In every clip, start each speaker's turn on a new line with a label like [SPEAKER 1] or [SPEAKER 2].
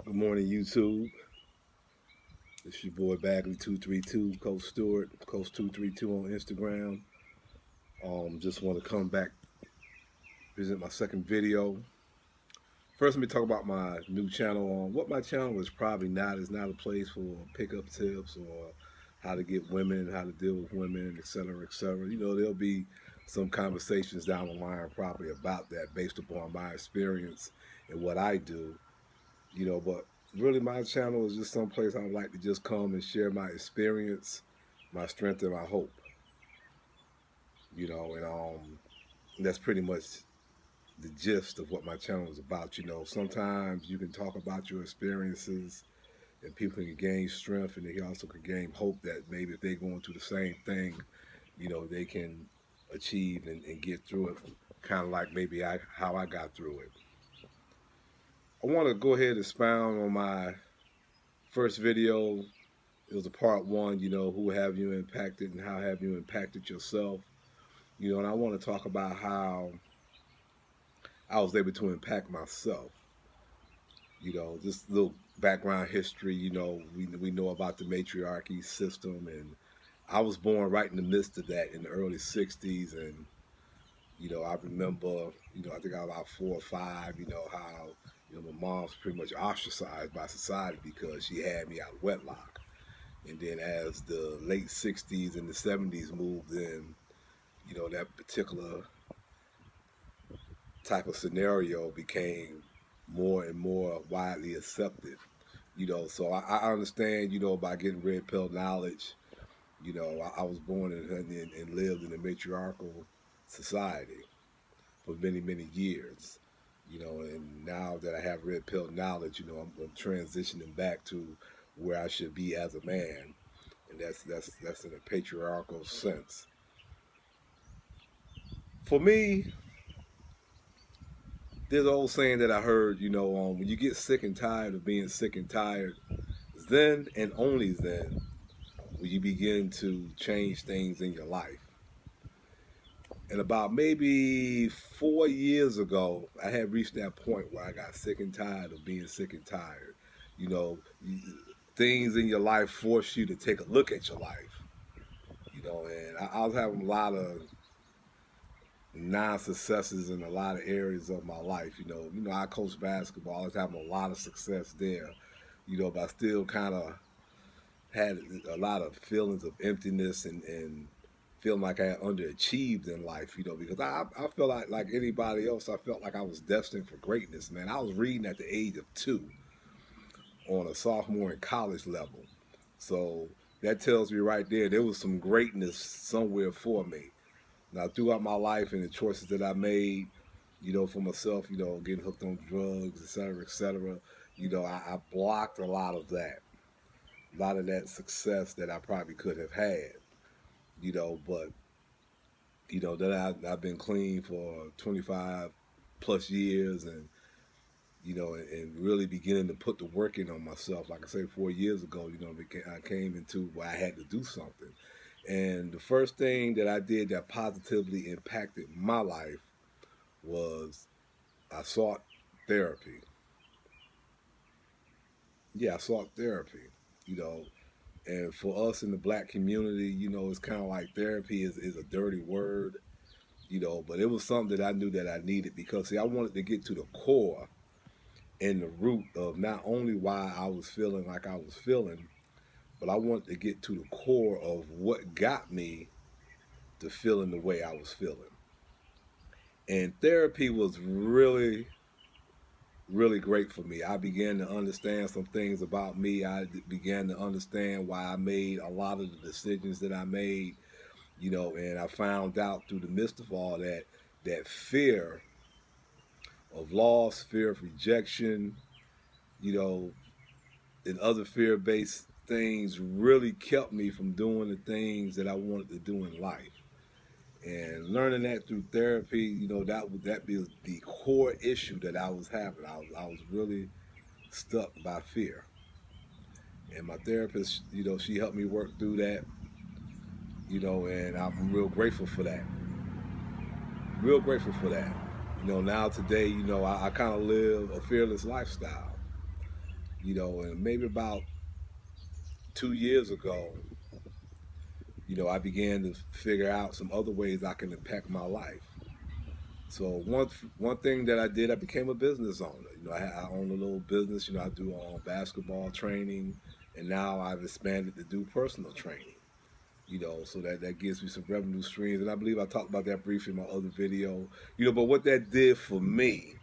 [SPEAKER 1] Good morning, YouTube. It's your boy Bagley232, Coach Stewart, Coach232 on Instagram. Just want to come back, visit my second video. First, let me talk about my new channel. What my channel is probably not is not a place for pickup tips or how to get women, how to deal with women, etc., etc. There'll be some conversations down the line probably about that based upon my experience and what I do. But really my channel is just some place I would like to just come and share my experience, my strength, and my hope. And that's pretty much the gist of what my channel is about. Sometimes you can talk about your experiences and people can gain strength, and they also can gain hope that maybe if they're going through the same thing, they can achieve and get through it, kind of like maybe how I got through it. I want to go ahead and expound on my first video. It was a part one, who have you impacted and how have you impacted yourself. And I want to talk about how I was able to impact myself. Just a little background history, we know about the matriarchy system, and I was born right in the midst of that in the early 60s. And, I remember, I think I was about 4 or 5, how, my mom was pretty much ostracized by society because she had me out of wedlock. And then as the late 60s and the 70s moved in, that particular type of scenario became more and more widely accepted. So I understand, by getting red pill knowledge, I was born and lived in a matriarchal society for many, many years. And now that I have red pill knowledge, I'm transitioning back to where I should be as a man. And that's in a patriarchal sense. For me, there's an old saying that I heard, when you get sick and tired of being sick and tired, then and only then will you begin to change things in your life. And about maybe 4 years ago, I had reached that point where I got sick and tired of being sick and tired. You know, things in your life force you to take a look at your life. And I was having a lot of non-successes in a lot of areas of my life. I coach basketball. I was having a lot of success there. But I still kind of had a lot of feelings of emptiness and feeling like I had underachieved in life, because I felt like anybody else, I felt like I was destined for greatness, man. I was reading at the age of 2 on a sophomore in college level. So that tells me right there was some greatness somewhere for me. Now, throughout my life and the choices that I made, for myself, getting hooked on drugs, et cetera, I blocked a lot of that. A lot of that success that I probably could have had, but, then I've been clean for 25 plus years and, and really beginning to put the work in on myself. Like I say, 4 years ago, I came into where I had to do something. And the first thing that I did that positively impacted my life was I sought therapy. Yeah, I sought therapy, And for us in the black community, it's kind of like therapy is a dirty word, but it was something that I knew that I needed because, see, I wanted to get to the core and the root of not only why I was feeling like I was feeling, but I wanted to get to the core of what got me to feeling the way I was feeling. And therapy was really, really great for me. I began to understand some things about me. I began to understand why I made a lot of the decisions that I made, and I found out through the midst of all that fear of loss, fear of rejection, and other fear-based things really kept me from doing the things that I wanted to do in life. And learning that through therapy, that be the core issue that I was having. I was really stuck by fear. And my therapist, she helped me work through that, and I'm real grateful for that. Real grateful for that. Now today, I kind of live a fearless lifestyle. And maybe about 2 years ago, I began to figure out some other ways I can impact my life. So one thing that I did, I became a business owner. I own a little business. I do basketball training, and now I've expanded to do personal training. So that gives me some revenue streams, and I believe I talked about that briefly in my other video. But what that did for me,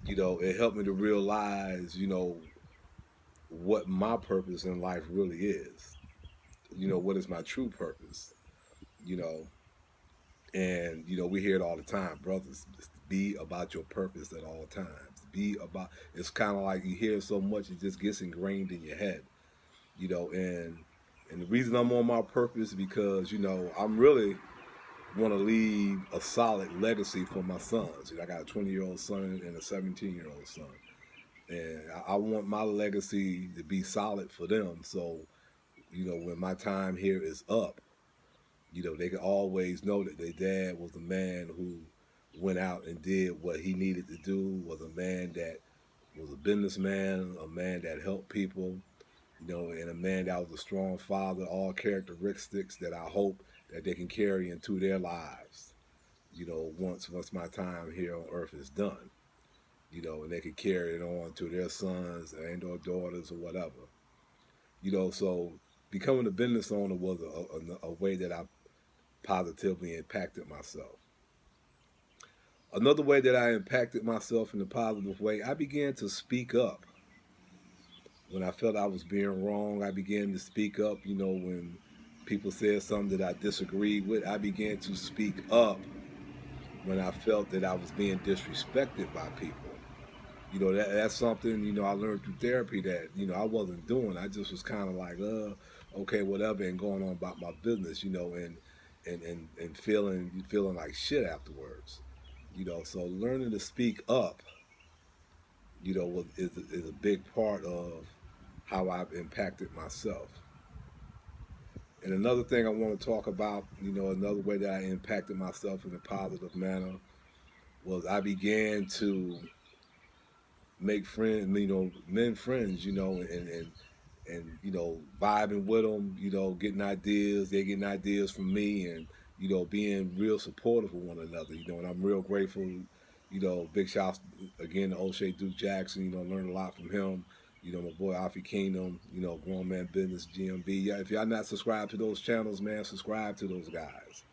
[SPEAKER 1] it helped me to realize, what my purpose in life really is. What is my true purpose? You know, And we hear it all the time, brothers. Be about your purpose at all times. Be about. It's kind of like you hear it so much, it just gets ingrained in your head. You know, and the reason I'm on my purpose is because I'm really want to leave a solid legacy for my sons. I got a 20-year-old son and a 17-year-old son, and I want my legacy to be solid for them. So when my time here is up, they could always know that their dad was a man who went out and did what he needed to do, was a man that was a businessman, a man that helped people, and a man that was a strong father, all characteristics that I hope that they can carry into their lives, once my time here on earth is done, and they can carry it on to their sons and or daughters or whatever. So becoming a business owner was a way that I positively impacted myself. Another way that I impacted myself in a positive way, I began to speak up. When I felt I was being wrong, I began to speak up. When people said something that I disagreed with, I began to speak up when I felt that I was being disrespected by people. That's something, I learned through therapy that, I wasn't doing. I just was kind of like, okay, whatever, and going on about my business, and feeling like shit afterwards. So learning to speak up, is a big part of how I've impacted myself. And another thing I want to talk about, another way that I impacted myself in a positive manner was I began to make friends, men friends, and vibing with them, getting ideas, they getting ideas from me, and being real supportive of one another, and I'm real grateful. Big shouts again to O'Shea Duke Jackson. Learned a lot from him. My boy Alfie Kingdom. Grown Man Business GMB. Yeah, if y'all not subscribed to those channels, man, subscribe to those guys.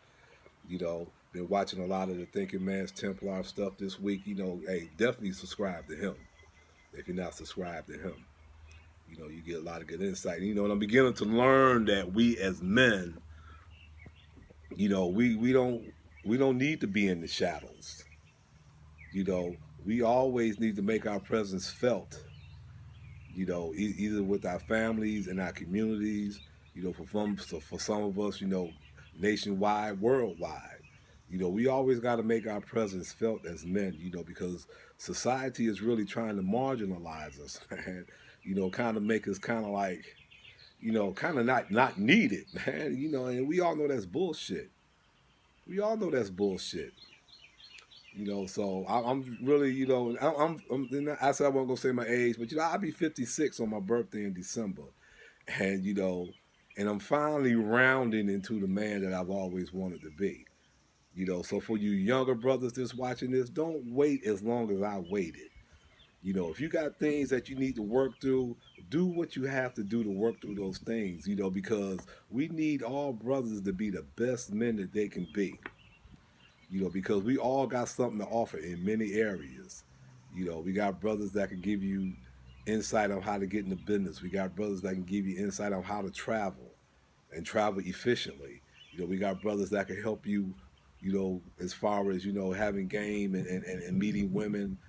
[SPEAKER 1] Been watching a lot of the Thinking Man's Templar stuff this week. Hey, definitely subscribe to him if you're not subscribed to him. You get a lot of good insight. And I'm beginning to learn that we as men, we don't need to be in the shadows. You know, we always need to make our presence felt. Either with our families and our communities. For some of us, nationwide, worldwide. We always got to make our presence felt as men. Because society is really trying to marginalize us, man. Kind of make us kind of like, kind of not needed, man. And we all know that's bullshit. We all know that's bullshit. So I'm really, I said I wasn't gonna say my age, but I'll be 56 on my birthday in December, and and I'm finally rounding into the man that I've always wanted to be. So for you younger brothers that's watching this, don't wait as long as I waited. If you got things that you need to work through, do what you have to do to work through those things. Because we need all brothers to be the best men that they can be. Because we all got something to offer in many areas. We got brothers that can give you insight on how to get into business. We got brothers that can give you insight on how to travel and travel efficiently. We got brothers that can help you, as far as, having game and meeting women,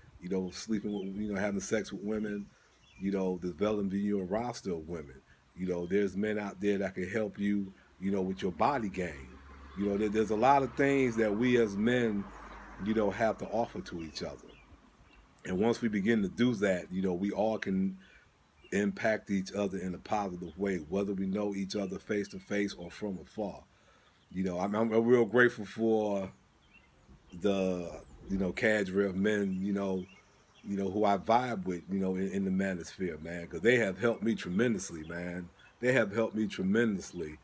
[SPEAKER 1] sleeping with, having sex with women, developing your roster of women. There's men out there that can help you, with your body game. There's a lot of things that we as men, have to offer to each other. And once we begin to do that, we all can impact each other in a positive way, whether we know each other face to face or from afar. I'm real grateful for the cadre of men, who I vibe with, in the manosphere, man, because they have helped me tremendously, man. They have helped me tremendously,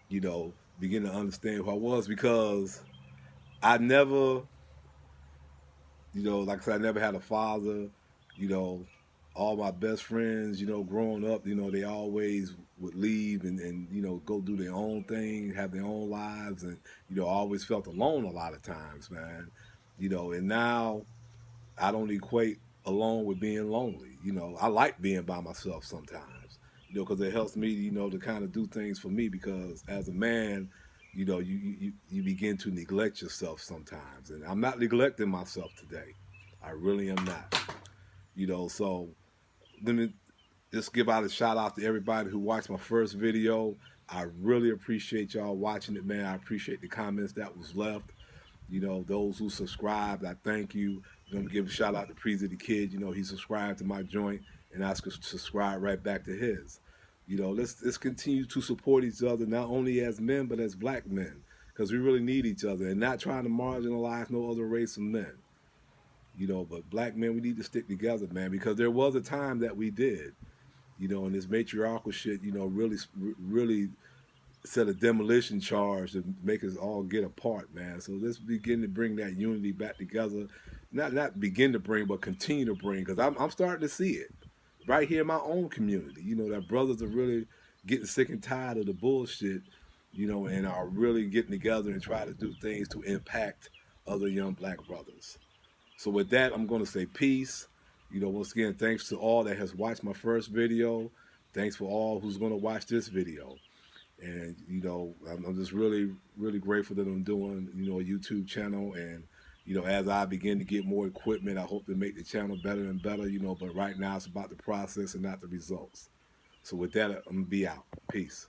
[SPEAKER 1] begin to understand who I was because I never, like I said, I never had a father, you know, all my best friends, growing up, they always would leave and go do their own thing, have their own lives, and I always felt alone a lot of times, man. And now I don't equate alone with being lonely. I like being by myself sometimes, because it helps me, to kind of do things for me. Because as a man, you begin to neglect yourself sometimes, and I'm not neglecting myself today. I really am not. So let me just give out a shout out to everybody who watched my first video. I really appreciate y'all watching it, man. I appreciate the comments that was left. Those who subscribed, I thank you. I'm gonna give a shout out to Preezy the Kid. He subscribed to my joint, and I subscribe right back to his. Let's continue to support each other, not only as men but as black men, because we really need each other, and not trying to marginalize no other race of men. But black men, we need to stick together, man, because there was a time that we did. And this matriarchal shit, really set a demolition charge to make us all get apart, man. So let's begin to bring that unity back together. Not begin to bring, but continue to bring, because I'm starting to see it right here in my own community. That brothers are really getting sick and tired of the bullshit, and are really getting together and try to do things to impact other young black brothers. So with that, I'm going to say peace. Once again, thanks to all that has watched my first video. Thanks for all who's going to watch this video. And I'm just really, really grateful that I'm doing a YouTube channel. And as I begin to get more equipment, I hope to make the channel better and better. But right now it's about the process and not the results. So with that, I'm gonna be out. Peace.